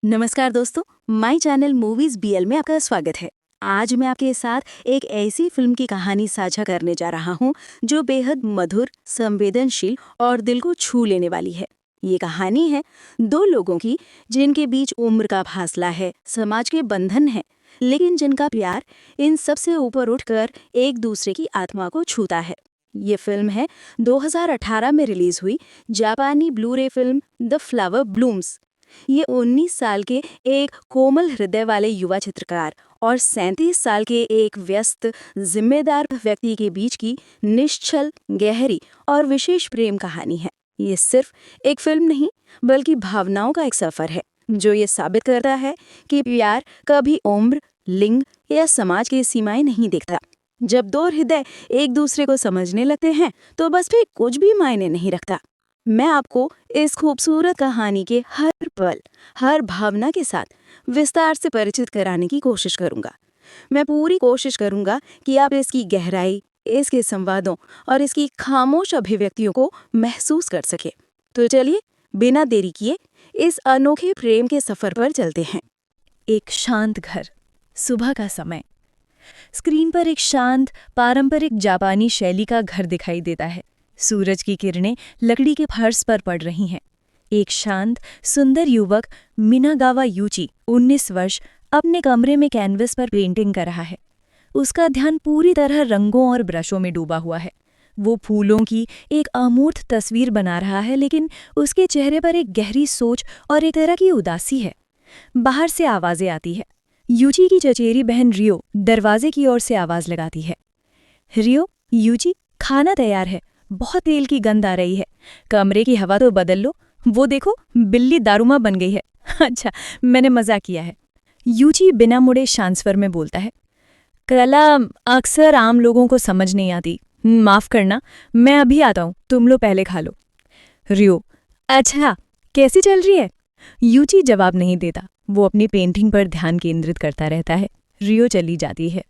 नमस्कार दोस्तों, my channel movies BL में आपका स्वागत है। आज मैं आपके साथ एक ऐसी फिल्म की कहानी साझा करने जा रहा हूं जो बेहद मधुर, संवेदनशील और दिल को छू लेने वाली है। ये कहानी है दो लोगों की जिनके बीच उम्र का फासला है, समाज के बंधन है, लेकिन जिनका प्यार इन सब से ऊपर उठकर एक दूसरे की आत्मा को छूता है। ये फिल्म है 2018 में रिलीज हुई जापानी blu ray film the flower blooms. ये 19 साल के एक कोमल हृदय वाले युवा चित्रकार और 37 साल के एक व्यस्त जिम्मेदार व्यक्ति के बीच की निश्चल, गहरी और विशेष प्रेम कहानी है। ये सिर्फ एक फिल्म नहीं, बल्कि भावनाओं का एक सफर है जो ये साबित करता है कि प्यार कभी उम्र, लिंग या समाज की सीमाएं नहीं देखता। जब दो हृदय एक दूसरे को समझने लगते हैं तो बस भी कुछ भी मायने नहीं रखता। मैं आपको इस खूबसूरत कहानी के हर पल, हर भावना के साथ विस्तार से परिचित कराने की कोशिश करूंगा। मैं पूरी कोशिश करूंगा कि आप इसकी गहराई, इसके संवादों और इसकी खामोश अभिव्यक्तियों को महसूस कर सके। तो चलिए, बिना देरी किए इस अनोखे प्रेम के सफर पर चलते हैं। एक शांत घर, सुबह का समय। स्क्रीन पर एक शांत, पारंपरिक जापानी शैली का घर दिखाई देता है। सूरज की किरणें लकड़ी के फर्श पर पड़ रही हैं। एक शांत, सुंदर युवक मिनागावा यूची, 19 वर्ष, अपने कमरे में कैनवस पर पेंटिंग कर रहा है। उसका ध्यान पूरी तरह रंगों और ब्रशों में डूबा हुआ है। वो फूलों की एक अमूर्त तस्वीर बना रहा है, लेकिन उसके चेहरे पर एक गहरी सोच और एक तरह की उदासी है। बाहर से आवाजें आती है। यूची की चचेरी बहन रियो दरवाजे की ओर से आवाज लगाती है। रियो, यूची, खाना तैयार है। बहुत तेल की गंध आ रही है। कमरे की हवा तो बदल लो। वो देखो, बिल्ली दारूमा बन गई है। अच्छा, मैंने मजाक किया है। यूची बिना मुड़े शांत स्वर में बोलता है। कला अक्सर आम लोगों को समझ नहीं आती। माफ करना, मैं अभी आता हूँ, तुम लोग पहले खा लो। रियो, अच्छा, कैसी चल रही है? यूची जवाब नहीं देता। वो अपनी पेंटिंग पर ध्यान केंद्रित करता रहता है। रियो चली जाती है।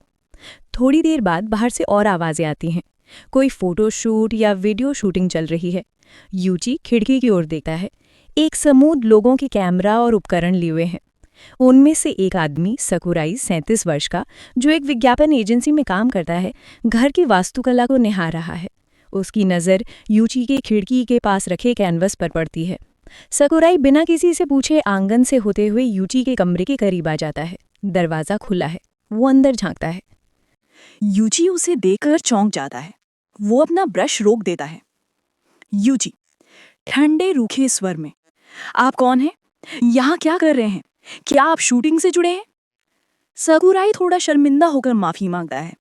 थोड़ी देर बाद बाहर से और आवाजें आती हैं। कोई फोटोशूट या वीडियो शूटिंग चल रही है। यूची खिड़की की ओर देखता है। एक समूह लोगों के कैमरा और उपकरण लिए हुए हैं। उनमें से एक आदमी, सकुराई, 37 वर्ष का, जो एक विज्ञापन एजेंसी में काम करता है, घर की वास्तुकला को निहार रहा है। उसकी नज़र यूची के खिड़की के पास रखे कैनवस पर पड़ती है। सकुराई बिना किसी से पूछे आंगन से होते हुए यूची के कमरे के करीब आ जाता है। दरवाज़ा खुला है। वो अंदर झांकता है। यूची उसे देखकर चौंक जाता है। वो अपना ब्रश रोक देता है। यूची, ठंडे रूखे स्वर में, आप कौन हैं? यहाँ क्या कर रहे हैं? क्या आप शूटिंग से जुड़े हैं? सकुराई थोड़ा शर्मिंदा होकर माफी मांगता है।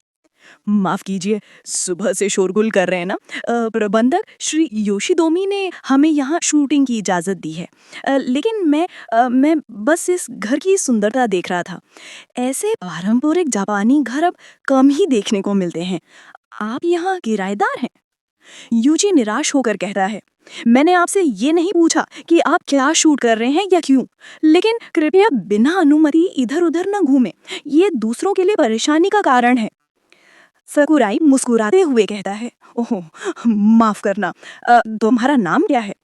माफ कीजिए, सुबह से शोरगुल कर रहे हैं ना। प्रबंधक श्री योशिदोमी ने हमें यहाँ शूटिंग की इजाज़त दी है। लेकिन मैं बस इस घर की सुंदरता देख रहा था। ऐसे पारंपरिक जापानी घर अब कम ही देखने को मिलते हैं। आप यहाँ किराएदार हैं? यूची निराश होकर कहता है, मैंने आपसे ये नहीं पूछा कि आप क्या शूट कर रहे हैं या क्यों, लेकिन कृपया बिना अनुमति इधर उधर न घूमें। ये दूसरों के लिए परेशानी का कारण है। सकुराई मुस्कुराते हुए कहता है, ओह, माफ करना, तुम्हारा नाम क्या है?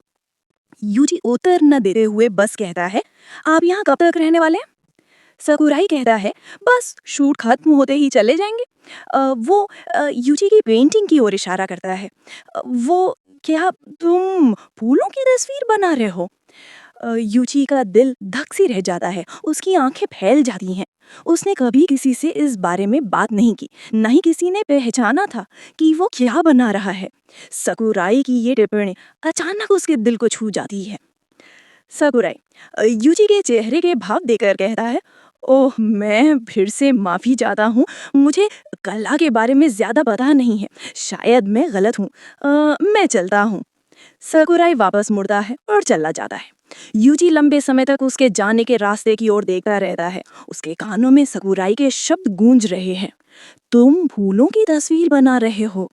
यूजी उत्तर न देते हुए बस कहता है, आप यहाँ कब तक रहने वाले हैं? सकुराई कहता है, बस शूट खत्म होते ही चले जाएंगे। वो यूजी की पेंटिंग की ओर इशारा करता है। वो, क्या तुम फूलों की तस्वीर बना रहे हो? यूची का दिल धक सी रह जाता है। उसकी आंखें फैल जाती हैं। उसने कभी किसी से इस बारे में बात नहीं की, न ही किसी ने पहचाना था कि वो क्या बना रहा है। सकुराई की ये टिप्पणी अचानक उसके दिल को छू जाती है। सकुराई यूची के चेहरे के भाव देखकर कहता है, ओह, मैं फिर से माफी चाहता हूँ। मुझे कला के बारे में ज्यादा पता नहीं है। शायद मैं गलत हूँ। मैं चलता हूँ। सकुराई वापस मुड़ता है और चला जाता है। यूजी लंबे समय तक उसके जाने के रास्ते की ओर देखता रहता है। उसके कानों में सकुराई के शब्द गूंज रहे हैं, तुम फूलों की तस्वीर बना रहे हो।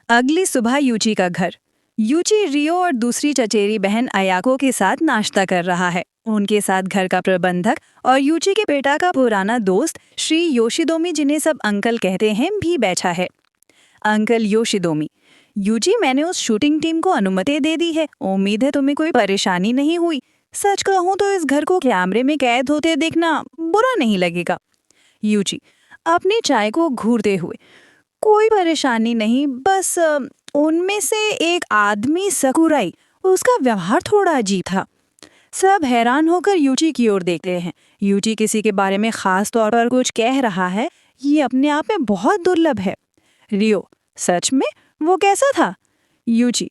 अगली सुबह यूची का घर। यूची रियो और दूसरी चचेरी बहन अयाको के साथ नाश्ता कर रहा है। उनके साथ घर का प्रबंधक और यूची के बेटा का पुराना दोस्त श्री योशिदोमी, जिन्हें सब अंकल कहते हैं, भी बैठा है। अंकल योशिदोमी, यूजी, मैंने उस शूटिंग टीम को अनुमति दे दी है। उम्मीद है तुम्हें कोई परेशानी नहीं हुई। सच कहूं तो इस घर को कैमरे में कैद होते देखना बुरा नहीं लगेगा। यूची अपनी चाय को घूरते हुए, कोई परेशानी नहीं, बस उनमें से एक आदमी सकुराई, उसका व्यवहार थोड़ा अजीब था। सब हैरान होकर यूची की ओर देखते हैं। यूची किसी के बारे में खास तौर पर कुछ कह रहा है, ये अपने आप में बहुत दुर्लभ है। रियो, सच में वो कैसा था? यूची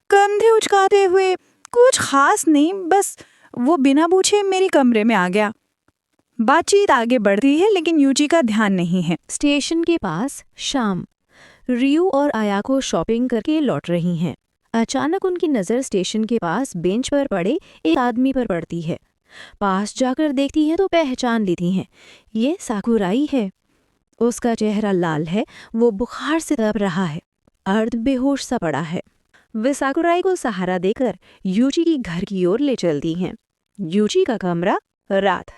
कंधे उचकाते हुए, कुछ खास नहीं, बस वो बिना पूछे मेरे कमरे में आ गया। बातचीत आगे बढ़ती है लेकिन यूची का ध्यान नहीं है। स्टेशन के पास शाम, रियू और आयाको शॉपिंग करके लौट रही हैं। अचानक उनकी नज़र स्टेशन के पास बेंच पर पड़े एक आदमी पर पड़ती है। पास जाकर देखती हैं तो पहचान लेती हैं, ये साकुराई है। उसका चेहरा लाल है, वो बुखार से तप रहा है, अर्ध बेहोश सा पड़ा है। वे साकुराई को सहारा देकर यूची की घर की ओर ले चलती हैं। यूची का कमरा, रात।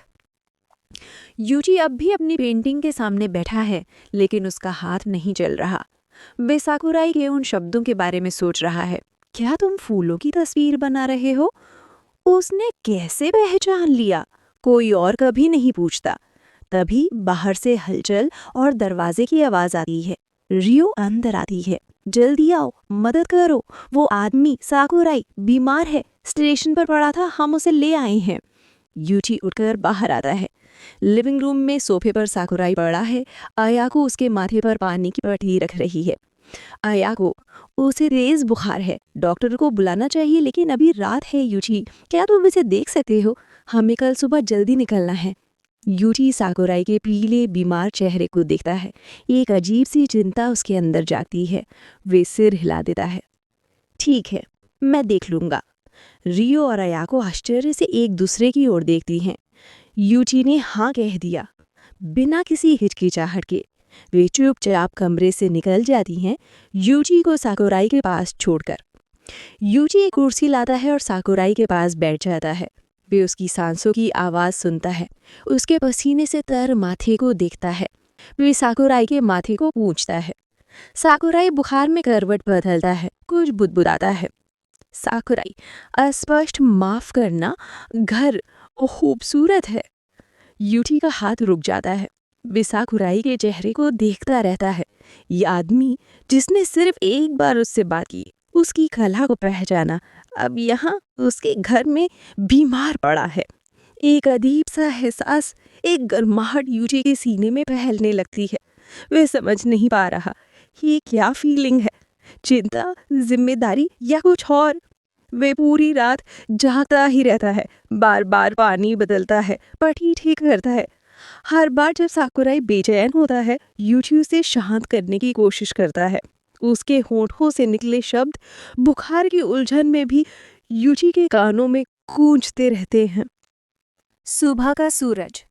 यूची अब भी अपनी पेंटिंग के सामने बैठा है, लेकिन उसका हाथ नहीं चल रहा। वे साकुराई के उन शब्दों के बारे में सोच रहा है, क्या तुम फूलों की तस्वीर बना रहे हो? उसने कैसे पहचान लिया? कोई और कभी नहीं पूछता। तभी बाहर से हलचल और दरवाजे की आवाज आती है। रियो अंदर आती है। जल्दी आओ, मदद करो, वो आदमी साकुराई बीमार है, स्टेशन पर पड़ा था, हम उसे ले आए हैं। यूची उठकर बाहर आता है। लिविंग रूम में सोफे पर साकुराई पड़ा है। आयाको उसके माथे पर पानी की पट्टी रख रही है। आयाको, उसे तेज बुखार है, डॉक्टर को बुलाना चाहिए, लेकिन अभी रात है। यूची, क्या तुम इसे देख सकते हो? हमें कल सुबह जल्दी निकलना है। यूची साकुराई के पीले बीमार चेहरे को देखता है। एक अजीब सी चिंता उसके अंदर जाती है। वे सिर हिला देता है। ठीक है, मैं देख लूंगा। रियो और आयाको आश्चर्य से एक दूसरे की ओर देखती हैं। यूची ने हाँ कह दिया, बिना किसी हिचकिचाहट के। वे चुपचाप कमरे से निकल जाती हैं, यूची को साकुराई के पास छोड़कर। यूची एक कुर्सी लाता है और साकुराई के पास बैठ जाता है। वे उसकी सांसों की आवाज़ सुनता है, उसके पसीने से तर माथे को देखता है। वे साकुराई के माथे को पूंछता है। साकुराई बुखार में करवट बदलता है, कुछ बुदबुदाता है। साकुराई, अस्पष्ट माफ करना, घर खूबसूरत है। यूची का हाथ रुक जाता है। वे साकुराई के चेहरे को देखता रहता है। ये आदमी जिसने सिर्फ एक बार उससे बात की, उसकी कला को पहचाना, अब यहाँ उसके घर में बीमार पड़ा है। एक अजीब सा एहसास, एक गर्माहट यूची के सीने में फैलने लगती है। वे समझ नहीं पा रहा ये क्या फीलिंग है, चिंता, जिम्मेदारी या कुछ और। वे पूरी रात जागता ही रहता है, बार बार पानी बदलता है, पट्टी ठीक करता है। हर बार जब साकुराई बेचैन होता है, यूची उसे शांत करने की कोशिश करता है। उसके होठों से निकले शब्द बुखार की उलझन में भी यूची के कानों में गूंजते रहते हैं। सुबह का सूरज।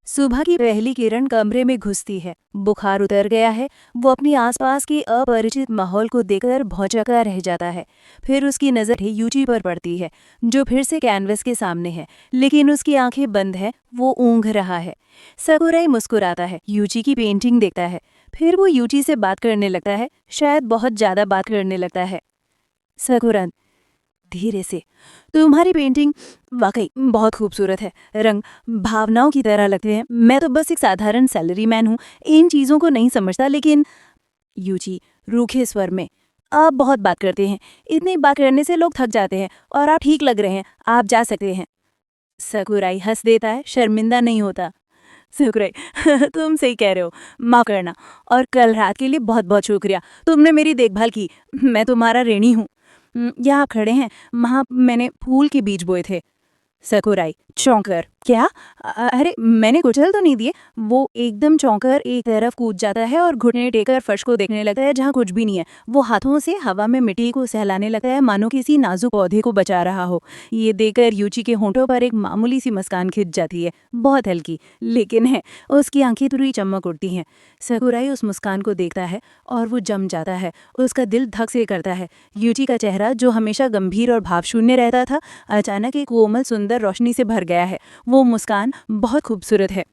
सुबह की पहली किरण कमरे में घुसती है। बुखार उतर गया है। वो अपनी आसपास के अपरिचित माहौल को देखकर भौंचक्का रह जाता है। फिर उसकी नज़र यूची पर पड़ती है, जो फिर से कैनवस के सामने है, लेकिन उसकी आंखें बंद है, वो ऊँघ रहा है। साकुराई मुस्कुराता है, यूची की पेंटिंग देखता है, फिर वो यूची से बात करने लगता है, शायद बहुत ज़्यादा बात करने लगता है। साकुराई धीरे से, तुम्हारी पेंटिंग वाकई बहुत खूबसूरत है। रंग भावनाओं की तरह लगते हैं। मैं तो बस एक साधारण सैलरीमैन हूँ, इन चीज़ों को नहीं समझता। लेकिन यूची रूखे स्वर में, आप बहुत बात करते हैं, इतनी बात करने से लोग थक जाते हैं, और आप ठीक लग रहे हैं, आप जा सकते हैं। साकुराई हंस देता है, शर्मिंदा नहीं होता। साकुराई तुम सही कह रहे हो, माफ़ करना, और कल रात के लिए बहुत बहुत शुक्रिया। तुमने मेरी देखभाल की, मैं तुम्हारा ऋणी हूँ। यहाँ आप खड़े हैं, वहाँ मैंने फूल के बीज बोए थे। साकुराई चौंकर, क्या? अरे मैंने कुचल तो नहीं दिए? वो एकदम चौंकर एक तरफ कूद जाता है और घुटने टेकर फर्श को देखने लगता है जहाँ कुछ भी नहीं है। वो हाथों से हवा में मिट्टी को सहलाने लगता है, मानो किसी नाजुक पौधे को बचा रहा हो। ये देखकर यूची के होंठों पर एक मामूली सी मुस्कान खिंच जाती है, बहुत हल्की, लेकिन है। उसकी आंखें पूरी चमक उठती हैं। साकुराई उस मुस्कान को देखता है और वो जम जाता है। उसका दिल धक से करता है। यूची का चेहरा, जो हमेशा गंभीर और भावशून्य रहता था, अचानक एक कोमल सुंदर रोशनी से भर गया है। वो मुस्कान बहुत खूबसूरत है।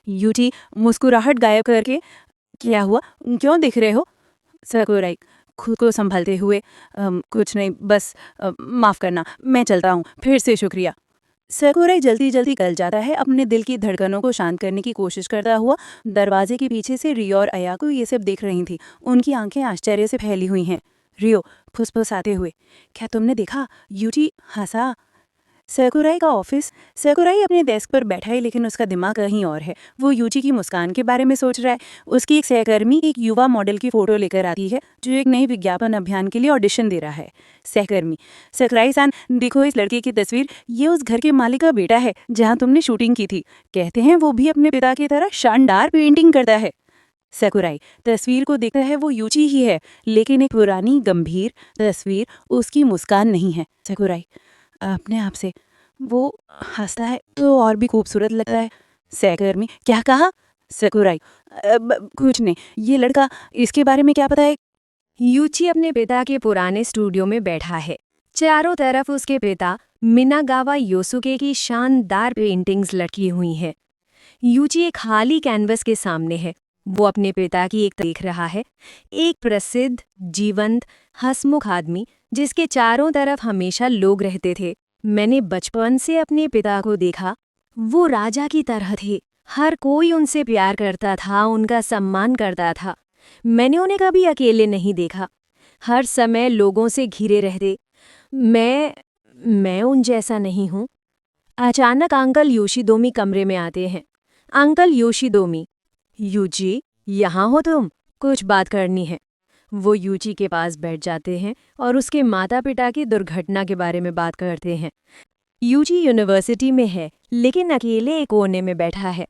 यूची मुस्कुराहट गायब करके, क्या हुआ, क्यों दिख रहे हो? साकुराई, खुद को संभालते हुए, कुछ नहीं, बस माफ़ करना, मैं चलता हूँ, फिर से शुक्रिया। सकुराई जल्दी जल्दी निकल जाता है, अपने दिल की धड़कनों को शांत करने की कोशिश करता हुआ। दरवाजे के पीछे से रियो और अयाको ये सब देख रही थी। उनकी आंखें आश्चर्य से फैली हुई हैं। रियो फुसफुसाते हुए, क्या तुमने देखा? यूजी हंसा। सकुराई का ऑफिस। सकुराई अपने डेस्क पर बैठा है, लेकिन उसका दिमाग कहीं और है। वो यूजी की मुस्कान के बारे में सोच रहा है। उसकी एक सहकर्मी एक युवा मॉडल की फोटो लेकर आती है जो एक नई विज्ञापन अभियान के लिए ऑडिशन दे रहा है। सहकर्मी, सकुराई-सान, देखो इस लड़के की तस्वीर, ये उस घर के मालिक का बेटा है जहाँ तुमने शूटिंग की थी। कहते हैं वो भी अपने पिता की तरह शानदार पेंटिंग करता है। सकुराई तस्वीर को देखता है, वो यूजी ही है, लेकिन एक पुरानी गंभीर तस्वीर उसकी मुस्कान नहीं है। सकुराई अपने आप से, वो हंसता है तो और भी खूबसूरत लगता है। सहकर्मी, क्या कहा? सकुराई, कुछ नहीं, ये लड़का, इसके बारे में क्या पता है? यूची अपने पिता के पुराने स्टूडियो में बैठा है। चारों तरफ उसके पिता मिनागावा योसुके की शानदार पेंटिंग्स लटकी हुई हैं। यूची एक खाली कैनवस के सामने है। वो अपने पिता की एक देख रहा है, एक प्रसिद्ध, जीवंत, हंसमुख आदमी जिसके चारों तरफ हमेशा लोग रहते थे। मैंने बचपन से अपने पिता को देखा। वो राजा की तरह थे। हर कोई उनसे प्यार करता था, उनका सम्मान करता था। मैंने उन्हें कभी अकेले नहीं देखा। हर समय लोगों से घिरे रहते। मैं उन जैसा नहीं हूँ। अचानक अंकल योशिदोमी कमरे में आते हैं। अंकल योशिदोमी, यूजी, यहाँ हो तुम? कुछ बात करनी है। वो यूजी के पास बैठ जाते हैं और उसके माता पिता की दुर्घटना के बारे में बात करते हैं। यूजी यूनिवर्सिटी में है, लेकिन अकेले एक कोने में बैठा है।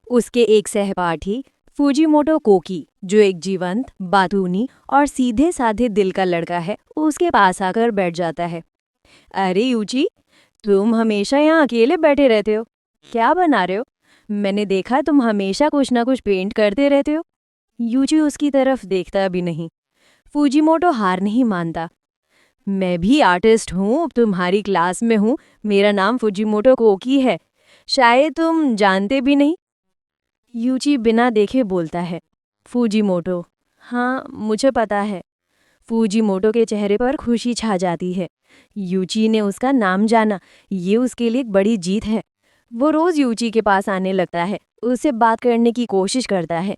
उसके एक सहपाठी फुजीमोटो कोकी, जो एक जीवंत, बातूनी और सीधे साधे दिल का लड़का है, उसके पास आकर बैठ जाता है। अरे यूजी, तुम हमेशा यहाँ अकेले बैठे रहते हो, क्या बना रहे हो? मैंने देखा तुम हमेशा कुछ ना कुछ पेंट करते रहते हो। यूजी उसकी तरफ देखता भी नहीं। फुजीमोटो हार नहीं मानता। मैं भी आर्टिस्ट हूँ, तुम्हारी क्लास में हूँ। मेरा नाम फुजीमोटो कोकी है, शायद तुम जानते भी नहीं। यूजी बिना देखे बोलता है, फुजीमोटो, हाँ मुझे पता है। फुजीमोटो के चेहरे पर खुशी छा जाती है। यूजी ने उसका नाम जाना, ये उसके लिए एक बड़ी जीत है। वो रोज यूजी के पास आने लगता है, उससे बात करने की कोशिश करता है।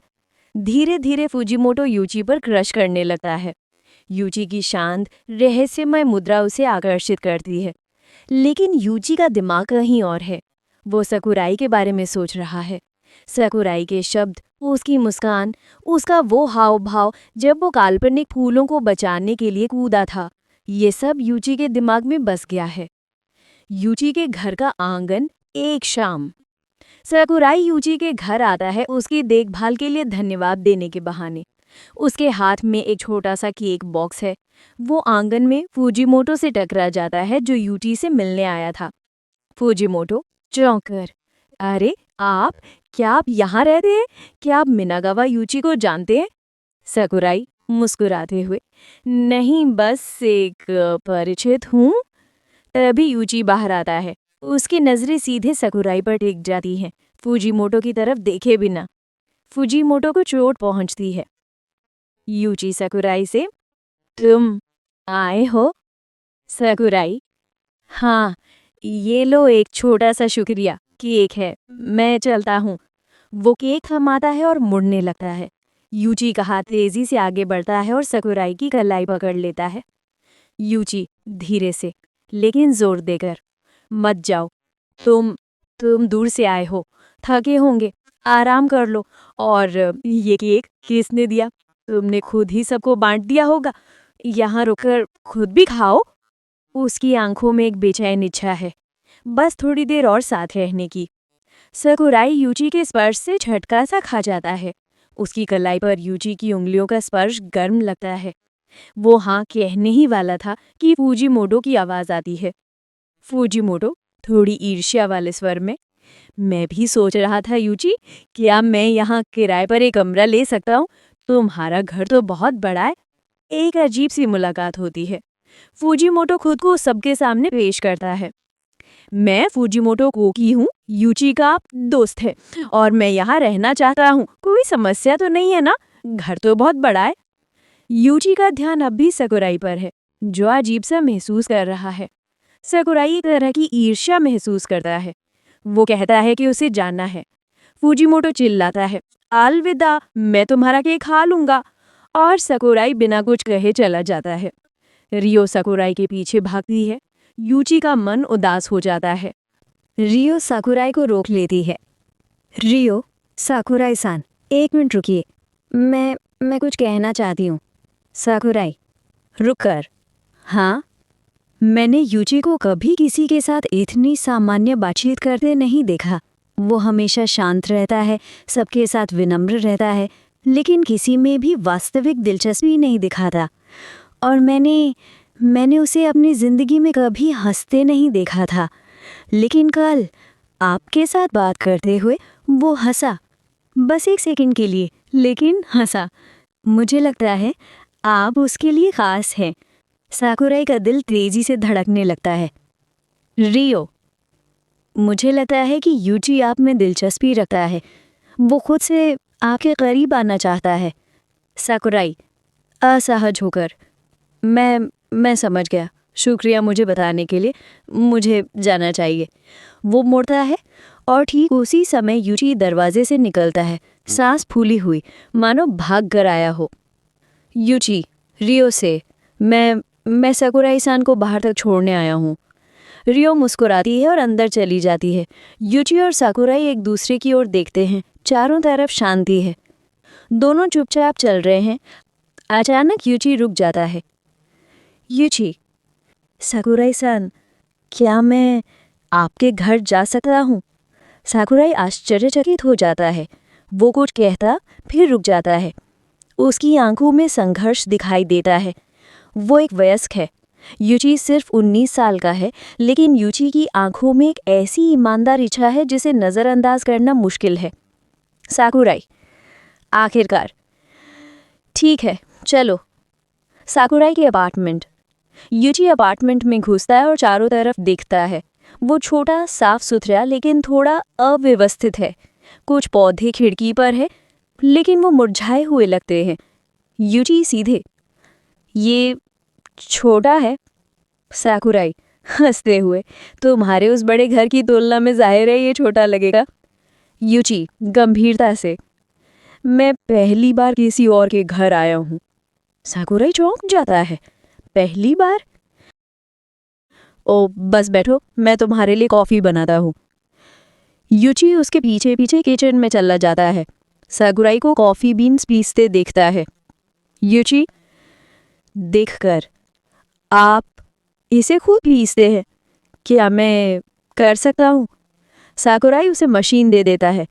धीरे धीरे फुजीमोटो यूजी पर क्रश करने लगता है। यूजी की शांत, रहस्यमय मुद्रा उसे आकर्षित करती है। लेकिन यूजी का दिमाग कहीं और है। वो सकुराई के बारे में सोच रहा है। सकुराई के शब्द, उसकी मुस्कान, उसका वो हाव भाव जब वो काल्पनिक फूलों को बचाने के लिए कूदा था, ये सब यूजी के दिमाग में बस गया है। यूजी के घर का आंगन। एक शाम सकुराई यूजी के घर आता है, उसकी देखभाल के लिए धन्यवाद देने के बहाने। उसके हाथ में एक छोटा सा केक बॉक्स है। वो आंगन में फुजीमोटो से टकरा जाता है, जो यूजी से मिलने आया था। फुजीमोटो चौंक कर, अरे आप, क्या आप यहाँ रहते हैं? क्या आप मिनागावा यूजी को जानते हैं? सकुराई मुस्कुराते हुए, नहीं, बस एक परिचित हूँ। तभी यूजी बाहर आता है। उसकी नजरें सीधे सकुराई पर टिक जाती हैं, फुजीमोटो की तरफ देखे बिना। फुजीमोटो को चोट पहुंचती है। यूजी सकुराई से, तुम आए हो? सकुराई, हाँ, ये लो एक छोटा सा शुक्रिया, केक है, मैं चलता हूँ। वो केक थमाता है और मुड़ने लगता है। यूजी का हाथ तेजी से आगे बढ़ता है और सकुराई की कलाई पकड़ लेता है। यूजी धीरे से, लेकिन जोर देकर, मत जाओ। तुम दूर से आए हो, थके होंगे, आराम कर लो। और ये केक किसने दिया? तुमने खुद ही सबको बांट दिया होगा। यहाँ रुककर खुद भी खाओ। उसकी आंखों में एक बेचैन इच्छा है, बस थोड़ी देर और साथ रहने की। सकुराई यूजी के स्पर्श से झटका सा खा जाता है। उसकी कलाई पर यूजी की उंगलियों का स्पर्श गर्म लगता है। वो हाँ कहने ही वाला था कि फुजीमोटो की आवाज आती है। फुजीमोटो थोड़ी ईर्ष्या वाले स्वर में, मैं भी सोच रहा था यूजी, क्या मैं यहाँ किराए पर एक कमरा ले सकता हूँ? तुम्हारा घर तो बहुत बड़ा है। एक अजीब सी मुलाकात होती है। फुजीमोटो खुद को सबके सामने पेश करता है। मैं फुजीमोटो कोकी हूँ, यूजी का दोस्त है, और मैं यहाँ रहना चाहता हूँ। कोई समस्या तो नहीं है ना? घर तो बहुत बड़ा है। यूची का ध्यान अब भी सकुराई पर है, जो अजीब सा महसूस कर रहा है। सकुराई एक तरह की ईर्ष्या महसूस करता है। वो कहता है कि उसे जानना है। फूजीमोटो चिल्लाता है, अलविदा, मैं तुम्हारा केक खा लूंगा। और सकुराई बिना कुछ कहे चला जाता है। रियो सकुराई के पीछे भागती है। यूची का मन उदास हो जाता है। रियो साकुराई को रोक लेती है। रियो, साकुराई-सान, 1 मिनट रुकिए। मैं कुछ कहना चाहती हूँ। साकुराई, रुक कर। हाँ? मैंने यूची को कभी किसी के साथ इतनी सामान्य बातचीत करते नहीं देखा। वो हमेशा शांत रहता है, सबके साथ विनम्र रहता है, लेकिन किसी में भी वास्तविक दिलचस्पी नहीं दिखाता। और मैंने उसे अपनी जिंदगी में कभी हंसते नहीं देखा था। लेकिन कल आपके साथ बात करते हुए वो हंसा, बस 1 सेकंड के लिए, लेकिन हंसा। मुझे लगता है आप उसके लिए खास हैं। साकुराई का दिल तेजी से धड़कने लगता है। रियो, मुझे लगता है कि यूची आप में दिलचस्पी रखता है। वो खुद से आपके करीब आना चाहता है। साकुराई, असहज होकर, मैं समझ गया। शुक्रिया मुझे बताने के लिए। मुझे जाना चाहिए। वो मुड़ता है और ठीक उसी समय यूची दरवाजे से निकलता है, सांस फूली हुई, मानो भाग कर आया हो। यूची, रियो से, मैं सकुराई-सान को बाहर तक छोड़ने आया हूँ। रियो मुस्कुराती है और अंदर चली जाती है। यूची और साकुराई एक दूसरे की ओर देखते हैं। चारों तरफ शांति है। दोनों चुपचाप चल रहे हैं। अचानक यूची रुक जाता है। यूची, साकुराई-सान, क्या मैं आपके घर जा सकता हूँ? साकुराई आश्चर्यचकित हो जाता है। वो कुछ कहता, फिर रुक जाता है। उसकी आंखों में संघर्ष दिखाई देता है। वो एक वयस्क है। यूची सिर्फ 19 साल का है, लेकिन यूची की आंखों में एक ऐसी ईमानदार इच्छा है जिसे नज़रअंदाज करना मुश्किल है। साकुराई, आखिरकार, ठीक है, चलो। साकुराई के अपार्टमेंट। यूची अपार्टमेंट में घुसता है और चारों तरफ देखता है। वो छोटा, साफ सुथरा, लेकिन थोड़ा अव्यवस्थित है। कुछ पौधे खिड़की पर है, लेकिन वो मुरझाए हुए लगते हैं। यूची सीधे, ये छोटा है। साकुराई, हंसते हुए, तुम्हारे उस बड़े घर की तुलना में जाहिर है ये छोटा लगेगा। यूची गंभीरता से, मैं पहली बार किसी और के घर आया हूँ। साकुराई चौंक जाता है। पहली बार? ओ, बस बैठो, मैं तुम्हारे लिए कॉफ़ी बनाता हूँ। यूची उसके पीछे पीछे किचन में चला जाता है। साकुराई को कॉफ़ी बीन्स पीसते देखता है। यूची, देखकर, आप इसे खुद पीसते हैं? क्या मैं कर सकता हूँ? साकुराई उसे मशीन दे देता है।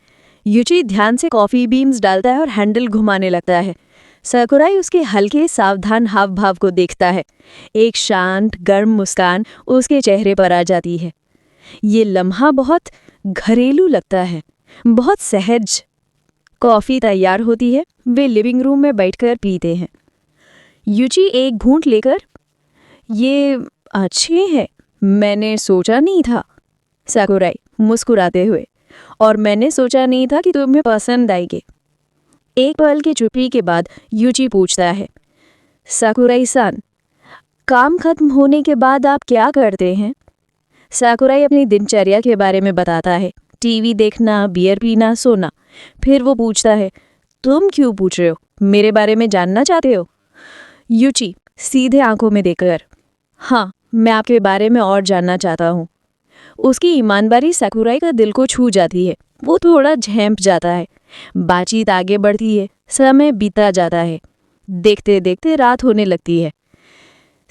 यूची ध्यान से कॉफ़ी बीन्स डालता है और हैंडल घुमाने लगता है। साकुराई उसके हल्के सावधान हाव भाव को देखता है। एक शांत गर्म मुस्कान उसके चेहरे पर आ जाती है। ये लम्हा बहुत घरेलू लगता है, बहुत सहज। कॉफ़ी तैयार होती है। वे लिविंग रूम में बैठकर पीते हैं। यूची एक घूंट लेकर, ये अच्छे हैं, मैंने सोचा नहीं था। साकुराई मुस्कुराते हुए, और मैंने सोचा नहीं था कि तुम्हें पसंद आएंगे। एक पल की चुप्पी के बाद यूची पूछता है, साकुराई-सान, काम खत्म होने के बाद आप क्या करते हैं? साकुराई अपनी दिनचर्या के बारे में बताता है। टीवी देखना, बियर पीना, सोना। फिर वो पूछता है, तुम क्यों पूछ रहे हो? मेरे बारे में जानना चाहते हो? यूची सीधे आंखों में देखकर, हाँ, मैं आपके बारे में और जानना चाहता हूँ। उसकी ईमानदारी साकुराई का दिल को छू जाती है। वो थोड़ा झेंप जाता है। बातचीत आगे बढ़ती है। समय बीता जाता है। देखते देखते रात होने लगती है।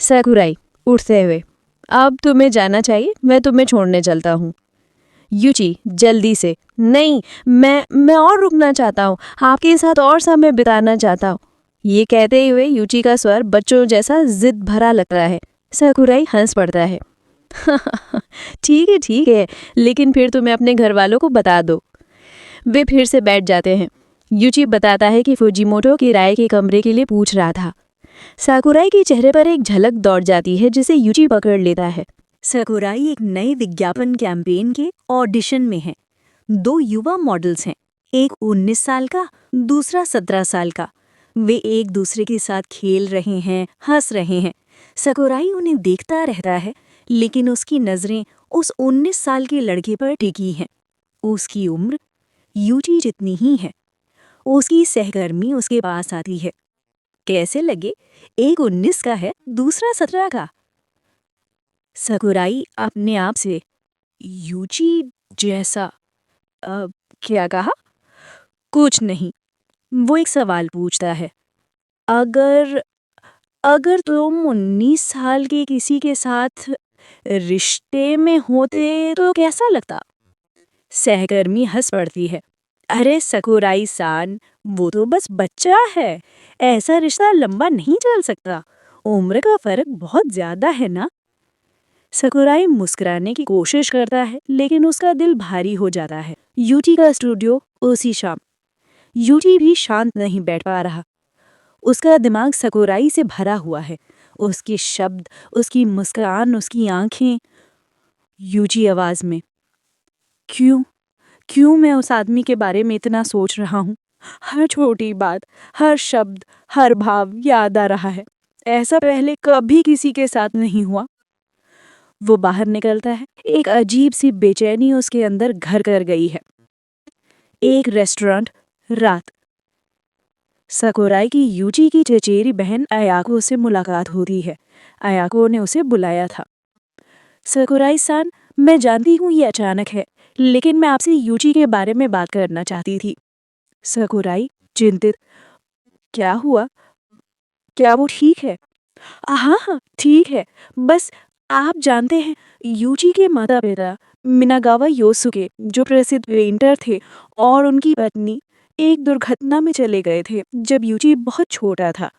साकुराई उठते हुए, अब तुम्हें जाना चाहिए, मैं तुम्हें छोड़ने चलता हूँ। यूची जल्दी से, नहीं, मैं और रुकना चाहता हूँ, आपके साथ और समय बिताना चाहता हूँ। ये कहते हुए यूची का स्वर बच्चों जैसा जिद भरा लगता है। साकुराई हंस पड़ता है। ठीक है, लेकिन फिर तुम्हें अपने घर वालों को बता दो। वे फिर से बैठ जाते हैं। यूची बताता है कि फूजीमोटो किराए के कमरे के लिए पूछ रहा था। साकुराई के चेहरे पर एक झलक दौड़ जाती है जिसे यूची पकड़ लेता है। साकुराई एक नए विज्ञापन कैंपेन के ऑडिशन में है। 2 युवा मॉडल्स हैं, एक 19 साल का, दूसरा 17 साल का। वे एक दूसरे के साथ खेल रहे हैं, हंस रहे हैं। सकुराई उन्हें देखता रहता है, लेकिन उसकी नजरें उस 19 साल के लड़के पर टिकी हैं। उसकी उम्र यूची जितनी ही है। उसकी सहकर्मी उसके पास आती है। कैसे लगे? एक 19 का है, दूसरा 17 का। सकुराई अपने आप से यूची जैसा क्या कहा? कुछ नहीं। वो एक सवाल पूछता है। अगर अगर तुम 19 साल के किसी के साथ रिश्ते में होते तो कैसा लगता? सहकर्मी हंस पड़ती है। अरे सकुराई सान, वो तो बस बच्चा है। ऐसा रिश्ता लंबा नहीं चल सकता। उम्र का फर्क बहुत ज्यादा है ना। सकुराई मुस्कुराने की कोशिश करता है, लेकिन उसका दिल भारी हो जाता है। यूटी का स्टूडियो उसी शाम। यूटी भी शांत नहीं बैठ पा रहा। उसका दिमाग सकुराई से भरा हुआ है। उसके शब्द, उसकी मुस्कान, उसकी आंखें। यूजी आवाज में, क्यों क्यों मैं उस आदमी के बारे में इतना सोच रहा हूँ? हर छोटी बात, हर शब्द, हर भाव याद आ रहा है। ऐसा पहले कभी किसी के साथ नहीं हुआ। वो बाहर निकलता है। एक अजीब सी बेचैनी उसके अंदर घर कर गई है। एक रेस्टोरेंट, रात। सकुराई की यूची की चचेरी बहन अयाको से मुलाकात होती है। अयाको ने उसे बुलाया था। सकुराई सान, मैं जानती हूँ ये अचानक है, लेकिन मैं आपसे यूची के बारे में बात करना चाहती थी। सकुराई चिंतित, क्या हुआ? क्या वो ठीक है? हाँ हाँ ठीक है। बस आप जानते हैं, यूची के माता पिता मिनागावा योसुके, जो प्रसिद्ध पेंटर थे, और उनकी पत्नी एक दुर्घटना में चले गए थे जब यूची बहुत छोटा था।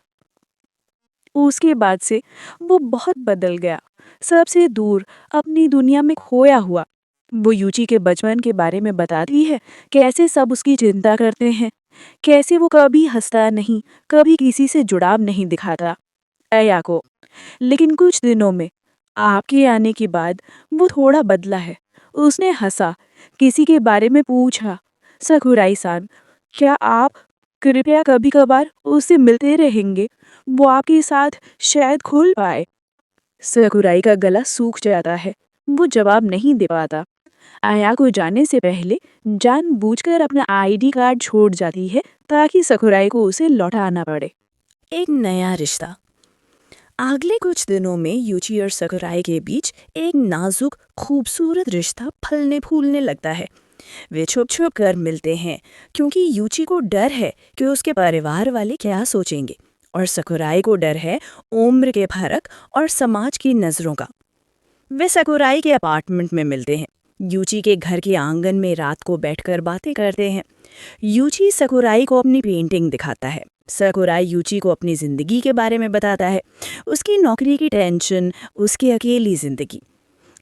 उसके बाद से वो बहुत बदल गया, सबसे दूर, अपनी दुनिया में खोया हुआ। वो यूची के बचपन के बारे में बताती है, कैसे सब उसकी चिंता करते हैं, कैसे वो कभी हंसता नहीं, कभी किसी से जुड़ाव नहीं दिखाता। अयाको, लेकिन कुछ दिनों में, आपके आने के बाद, वो थोड़ा बदला है। उसने हंसा, किसी के बारे में पूछा। सकुराई सान, क्या आप कृपया कभी कभार उससे मिलते रहेंगे? वो आपके साथ शायद खुल पाए। सकुराई का गला सूख जाता है। वो जवाब नहीं दे पाता। आया को जाने से पहले जानबूझकर अपना आईडी कार्ड छोड़ जाती है, ताकि सकुराई को उसे लौटाना पड़े। एक नया रिश्ता। अगले कुछ दिनों में यूची और सकुराई के बीच एक नाजुक, खूबसूरत रिश्ता फलने फूलने लगता है। वे छुप छुप कर मिलते हैं, क्योंकि यूची को डर है कि उसके परिवार वाले क्या सोचेंगे, और सकुराई को डर है उम्र के फर्क और समाज की नज़रों का। वे सकुराई के अपार्टमेंट में मिलते हैं। यूची के घर के आंगन में रात को बैठकर बातें करते हैं। यूची सकुराई को अपनी पेंटिंग दिखाता है। सकुराई यूची को अपनी ज़िंदगी के बारे में बताता है, उसकी नौकरी की टेंशन, उसकी अकेली ज़िंदगी।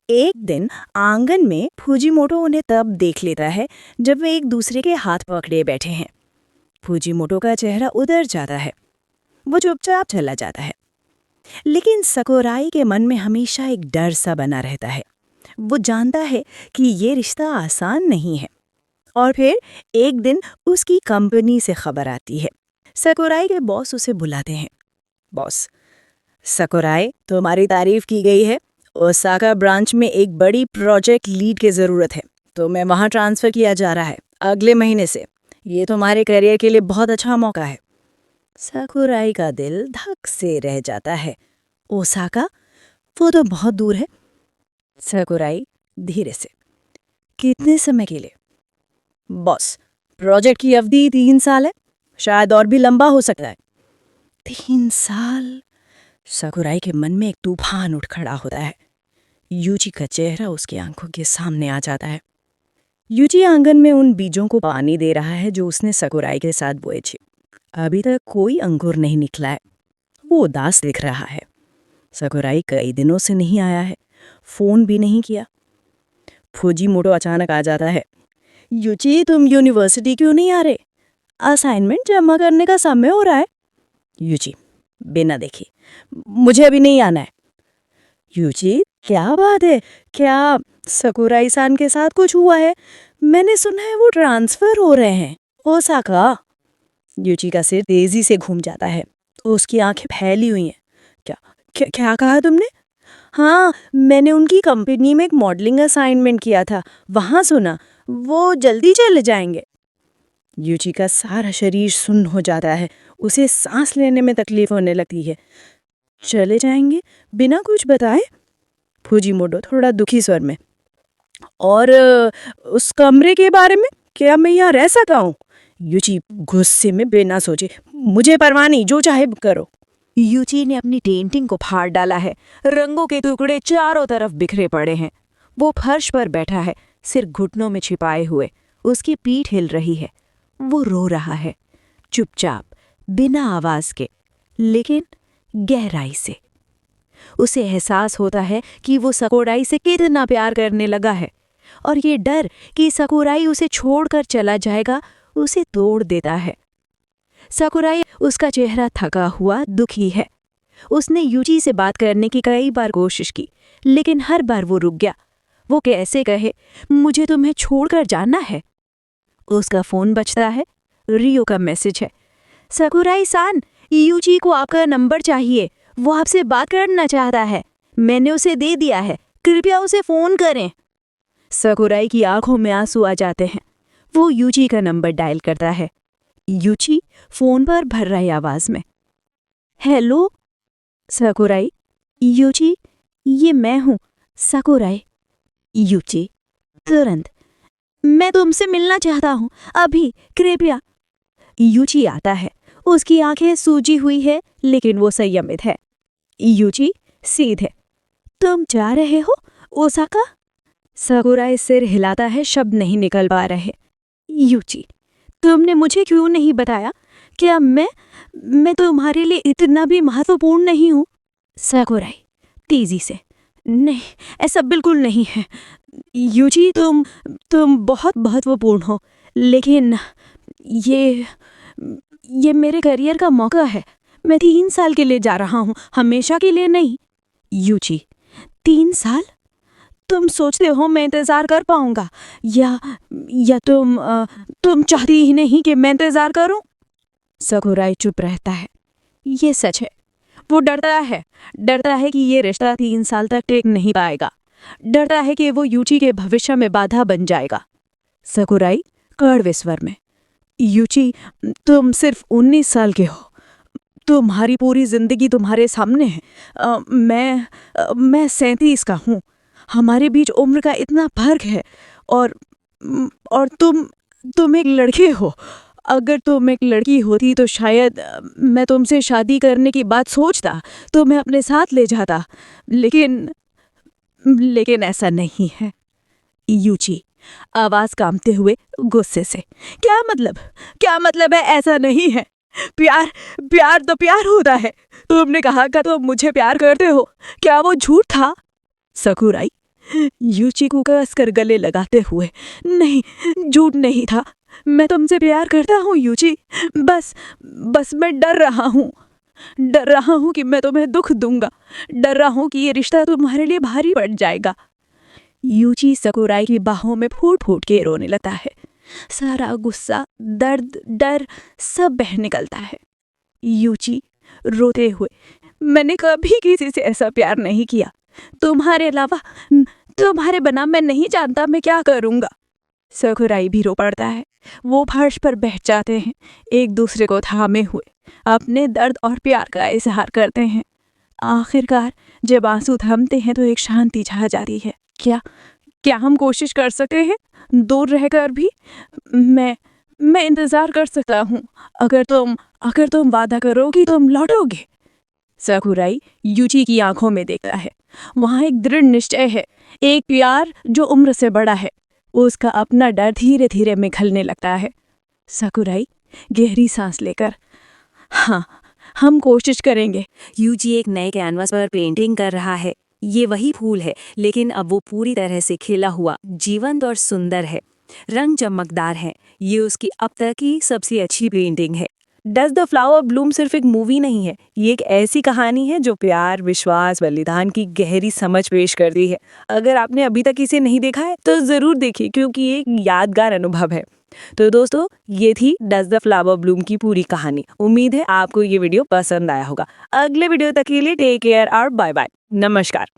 एक दिन आंगन में फूजीमोटो उन्हें तब देख लेता है जब वे एक दूसरे के हाथ पकड़े बैठे हैं। फूजीमोटो का चेहरा उधर जाता है। वो चुपचाप चला जाता है। लेकिन सकुराई के मन में हमेशा एक डर सा बना रहता है। वो जानता है कि ये रिश्ता आसान नहीं है। और फिर एक दिन उसकी कंपनी से खबर आती है। सकुराई के बॉस उसे बुलाते हैं। बॉस, सकुराई, तुम्हारी तारीफ की गई है। ओसाका ब्रांच में एक बड़ी प्रोजेक्ट लीड की ज़रूरत है, तो मैं वहाँ ट्रांसफ़र किया जा रहा है अगले महीने से। ये तुम्हारे करियर के लिए बहुत अच्छा मौका है। सकुराई का दिल धक से रह जाता है। ओसाका? वो तो बहुत दूर है। सकुराई धीरे से, कितने समय के लिए? बॉस, प्रोजेक्ट की अवधि 3 साल है, शायद और भी लंबा हो सकता है। 3 साल? सकुराई के मन में एक तूफान उठ खड़ा होता है। यूची का चेहरा उसकी आंखों के सामने आ जाता है। यूची आंगन में उन बीजों को पानी दे रहा है जो उसने सकुराई के साथ बोए थे। अभी तक कोई अंकुर नहीं निकला है। वो उदास दिख रहा है। सकुराई कई दिनों से नहीं आया है, फोन भी नहीं किया। फूजीमोटो अचानक आ जाता है। यूची, तुम यूनिवर्सिटी क्यों नहीं आ रहे? असाइनमेंट जमा करने का समय हो रहा है। यूची बिना देखे, मुझे अभी नहीं आना है। यूची, क्या बात है? क्या सकुराई सान के साथ कुछ हुआ है? मैंने सुना है वो ट्रांसफर हो रहे हैं। ओसाका? यूची का सिर तेजी से घूम जाता है। उसकी आंखें फैली हुई हैं। क्या कहा तुमने? हाँ, मैंने उनकी कंपनी में एक मॉडलिंग असाइनमेंट किया था, वहां सुना। वो जल्दी चले जाएंगे। यूची का सारा शरीर सुन्न हो जाता है। उसे सांस लेने में तकलीफ होने लगती है। चले जाएंगे बिना कुछ बताए? फुजीमोटो थोड़ा दुखी स्वर में। और उस कमरे के बारे में, क्या मैं यहाँ रह सकता हूँ? यूची गुस्से में बिना सोचे, मुझे परवाह नहीं, जो चाहे करो। यूची ने अपनी पेंटिंग को फाड़ डाला है। रंगों के टुकड़े चारों तरफ बिखरे पड़े हैं। वो फर्श पर बैठा है, सिर घुटनों में छिपाए हुए। उसकी पीठ हिल रही है। वो रो रहा है, चुपचाप, बिना आवाज के, लेकिन गहराई से। उसे एहसास होता है कि वो सकुराई से कितना प्यार करने लगा है, और ये डर कि सकुराई उसे छोड़कर चला जाएगा उसे तोड़ देता है। सकुराई उसका चेहरा थका हुआ, दुखी है। उसने यूची से बात करने की कई बार कोशिश की, लेकिन हर बार वो रुक गया। वो कैसे कहे, मुझे तुम्हें छोड़कर जाना है? उसका फोन बजता है। रियो का मैसेज है। सकुराई सान, यूची को आपका नंबर चाहिए। वो आपसे बात करना चाहता है। मैंने उसे दे दिया है, कृपया उसे फोन करें। सकुराई की आंखों में आंसू आ जाते हैं। वो यूची का नंबर डायल करता है। यूची फोन पर भर रही आवाज में, हेलो सकुराई। यूची, ये मैं हूं, सकुराई। यूची तुरंत, मैं तुमसे मिलना चाहता हूं, अभी, कृपया। यूची आता है। उसकी आंखें सूजी हुई है, लेकिन वो संयमित है। यूची सीधे, तुम जा रहे हो ओसाका? सकुराई सिर हिलाता है, शब्द नहीं निकल पा रहे। यूची, तुमने मुझे क्यों नहीं बताया? क्या मैं तुम्हारे लिए इतना भी महत्वपूर्ण नहीं हूँ? सकुराई तेजी से, नहीं, ऐसा बिल्कुल नहीं है। यूची, तुम बहुत महत्वपूर्ण हो, लेकिन ये मेरे करियर का मौका है। मैं 3 साल के लिए जा रहा हूँ, हमेशा के लिए नहीं। यूची, 3 साल? तुम सोचते हो मैं इंतजार कर पाऊंगा, या तुम चाहती ही नहीं कि मैं इंतजार करूं? सकुराई चुप रहता है। ये सच है। वो डरता है कि ये रिश्ता 3 साल तक टिक नहीं पाएगा। डरता है कि वो यूची के भविष्य में बाधा बन जाएगा। सकुराई कड़वे स्वर में, यूची, तुम सिर्फ 19 साल के हो। तुम्हारी पूरी जिंदगी तुम्हारे सामने है। मैं 37 का हूँ। हमारे बीच उम्र का इतना फर्क है, और तुम एक लड़के हो। अगर तुम एक लड़की होती तो शायद मैं तुमसे शादी करने की बात सोचता, तो मैं अपने साथ ले जाता, लेकिन ऐसा नहीं है। यूची आवाज कांपते हुए गुस्से से, क्या मतलब है ऐसा नहीं है? प्यार तो प्यार होता है। तुमने कहा कि तुम मुझे प्यार करते हो, क्या वो झूठ था? सकुराई यूची को कसकर गले लगाते हुए, नहीं, झूठ नहीं था। मैं तुमसे प्यार करता हूँ यूची। बस मैं डर रहा हूँ कि मैं तुम्हें दुख दूंगा। डर रहा हूँ कि ये रिश्ता तुम्हारे लिए भारी पड़ जाएगा। यूची सकुराई की बाहों में फूट फूट के रोने लगता है। सारा गुस्सा, दर्द, डर सब बह निकलता है। यूची रोते हुए, मैंने कभी किसी से ऐसा प्यार नहीं किया। तुम्हारे अलावा, तुम्हारे बिना मैं नहीं जानता मैं क्या करूंगा। सकुराई भी रो पड़ता है। वो फर्श पर बैठ जाते हैं, एक दूसरे को थामे हुए, अपने दर्द और प्यार का इजहार करते हैं। आखिरकार जब आंसू थमते हैं तो एक शांति छा जाती है। क्या हम कोशिश कर सकते हैं, दूर रहकर भी? मैं इंतजार कर सकता हूँ, अगर तुम वादा करो कि तुम लौटोगे। सकुराई यूची की आंखों में देखता है। वहाँ एक दृढ़ निश्चय है, एक प्यार जो उम्र से बड़ा है। उसका अपना डर धीरे धीरे पिघलने लगता है। सकुराई गहरी सांस लेकर, हाँ, हम कोशिश करेंगे। यूची एक नए कैनवास पर पेंटिंग कर रहा है। ये वही फूल है, लेकिन अब वो पूरी तरह से खिला हुआ, जीवंत और सुंदर है। रंग चमकदार है। ये उसकी अब तक की सबसे अच्छी पेंटिंग है। डज द फ्लावर ब्लूम सिर्फ एक मूवी नहीं है, ये एक ऐसी कहानी है जो प्यार, विश्वास, बलिदान की गहरी समझ पेश करती है। अगर आपने अभी तक इसे नहीं देखा है तो ज़रूर देखिए, क्योंकि ये एक यादगार अनुभव है। तो दोस्तों, ये थी डज द फ्लावर ब्लूम की पूरी कहानी। उम्मीद है आपको ये वीडियो पसंद आया होगा। अगले वीडियो तक के लिए टेक केयर और बाय बाय। नमस्कार।